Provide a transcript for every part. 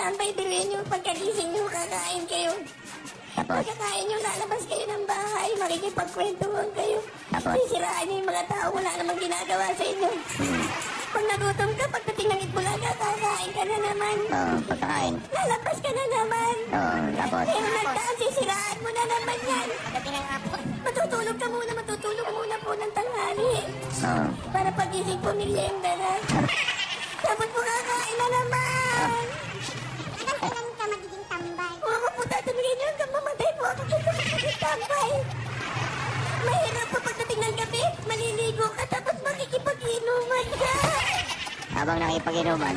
magtambay, biruin nyo, pagkagising nyo, kakain kayo. Pagkakain nyo, lalabas kayo ng bahay, makikipagkwentuhan kayo. Sisirain nyo yung mga tao, wala namang ginagawa sa inyo. Pag nagutom ka, pagdating ng Itbulaga, kakain ka na naman. Pagkain. Lalabas ka na naman. Tapos? Pero nagdaan, sisiraan mo na naman yan. Pagdating ng hapon. Matutulog muna po ng tanghali. Para pagising po, merienda na. Tapos po kakain na naman. Kailan ka magiging tambay? Ako po tatanungin nyo hanggang mamatay po ako dito sa tambay. Mahirap po pagdating ng gabi, maliligo ka tapos makikipag-inuman ka. Habang nakipag-inuman.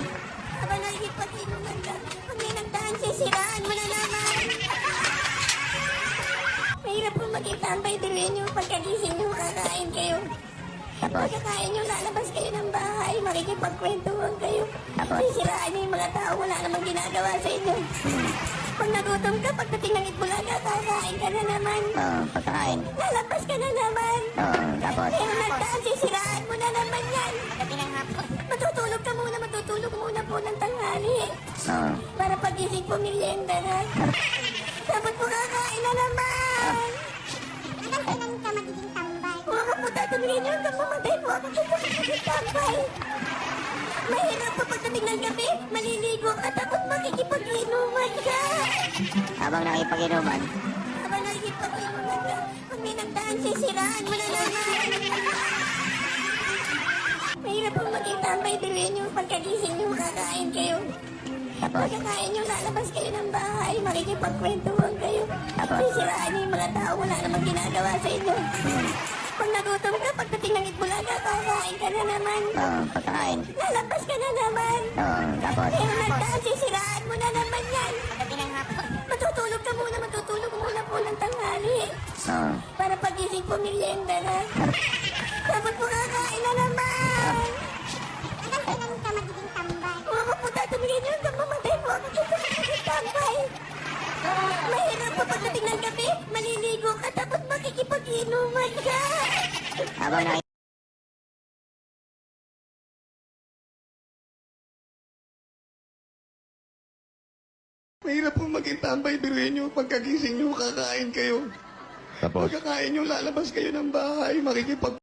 Habang nakikipag-inuman ka, pag may nagdaan, sisiraan mo na naman. Mahirap po maging tambay, biruin nyo, pagkagising nyo, kakain kayo. Pagkakain nyo, lalabas kayo ng bahay, makikipagkwentuhan kayo. Sisiraan nyo yung mga tao, wala namang ginagawa sa inyo. Pag nagutom ka, pagdating ng Itbulaga, kakain ka na naman. Pagkain. Lalabas ka na naman. Tapos? Pero nagdaan, sisiraan mo na naman yan. Pagdating ng hapon. Matutulog muna po ng tanghali. Para pagising po, merienda na. Tapos po kakain na naman. Kailan ka magiging tambay? Ako po tatanungin nyo hanggang mamatay po ako dito sa tambay. Mahirap po pagdating ng gabi, maliligo ka tapos makikipag-inuman ka. Habang nakipag-inuman. Habang nakikipag-inuman ka, pag may nagdaan, sisiraan mo na naman. Mahirap po maging tambay, biruin nyo, pagkagising nyo, kakain kayo. Pagkakain nyo, lalabas kayo ng bahay, makikipagkwentuhan kayo. Sisiraan nyo yung mga tao, wala namang ginagawa sa inyo. Pag nagutom ka, pagdating ng Itbulaga, kakain ka na naman. Pagkain. Lalabas ka na naman. Tapos? Pero nagdaan, sisiraan mo na naman yan. Pagdating ng hapon. Matutulog muna po ng tanghali. Para pagising po, merienda na. Tapos po kakain na naman. Kailan ka magiging tambay? Ako po tatanungin nyo hanggang mamatay po ako dito sa tambay. Mahirap po pagdating ng gabi, maliligo ka tapos makikipag-inuman ka. Habang nakipag Mahirap po maging tambay, biruin nyo, pagkagising nyo, kakain kayo. Tapos? Pagkakain nyo, lalabas kayo ng bahay, makikipag